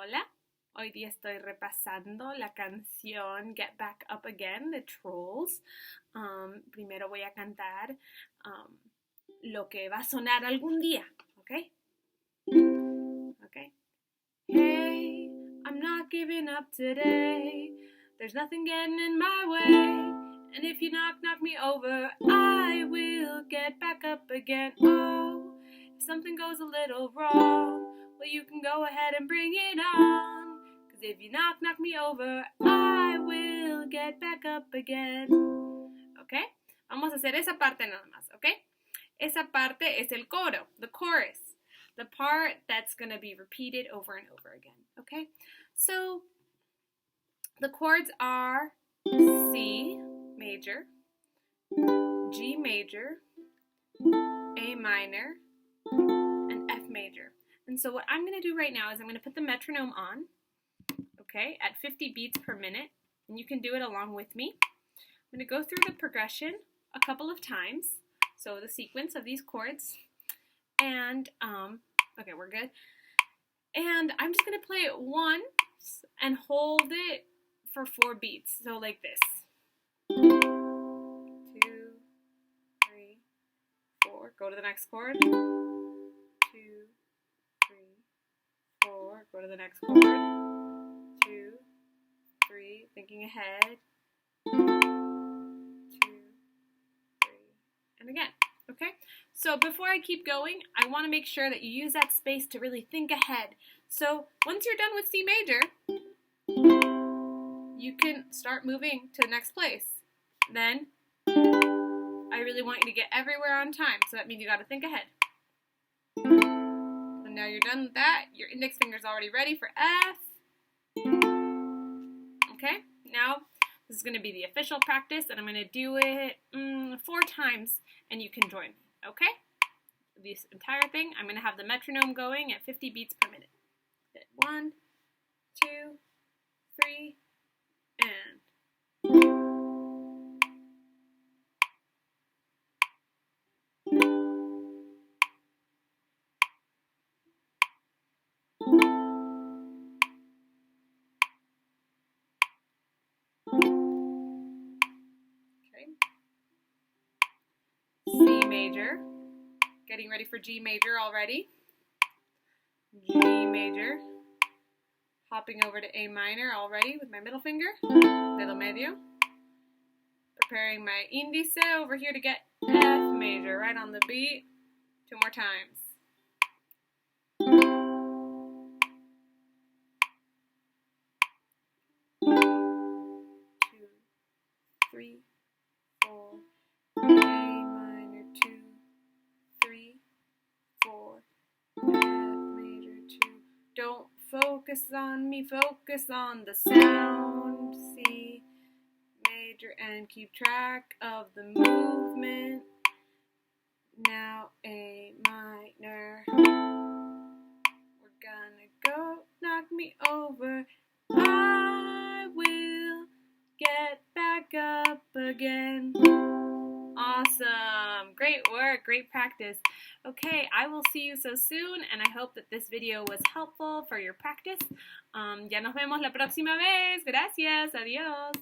Hola, hoy día estoy repasando la canción Get Back Up Again de Trolls. Primero voy a cantar lo que va a sonar algún día, ¿ok? Okay. Hey, I'm not giving up today. There's nothing getting in my way. And if you knock me over, I will get back up again. Oh, if something goes a little wrong, well, you can go ahead and bring it on. 'Cause if you knock me over, I will get back up again. ¿Ok? Vamos a hacer esa parte nada más, ¿ok? Esa parte es el coro, the chorus. The part that's going to be repeated over and over again, okay? So, the chords are C major, G major, A minor, and F major. And so what I'm going to do right now is I'm going to put the metronome on, okay, at 50 beats per minute, and you can do it along with me. I'm going to go through the progression a couple of times, so the sequence of these chords, and, okay, we're good. And I'm just going to play it once and hold it for 4 beats, so like this. 2, 3, 4, go to the next chord. 2, 3, 4, go to the next chord. 2, 3, thinking ahead. 2, 3, and again, okay? So before I keep going, I want to make sure that you use that space to really think ahead. So once you're done with C major, you can start moving to the next place. Then, I really want you to get everywhere on time, so that means you got to think ahead. So now you're done with that. Your index finger's already ready for F. Okay, now this is going to be the official practice, and I'm going to do it 4 times, and you can join me, okay? This entire thing, I'm going to have the metronome going at 50 beats per minute. 1, 2, 3, and... C major, getting ready for G major already. G major, hopping over to A minor already with my middle finger, dedo medio. Preparing my índice over here to get F major right on the beat. 2 more times. 2, 3, 4. A minor, 2, 3, 4, F major, 2. Don't focus on me, focus on the sound. C major, and keep track of the movement. Now A minor. We're gonna go, knock me over. I will get back up again. Awesome. Great work. Great practice. Okay, I will see you so soon, and I hope that this video was helpful for your practice. Ya nos vemos la próxima vez. Gracias. Adiós.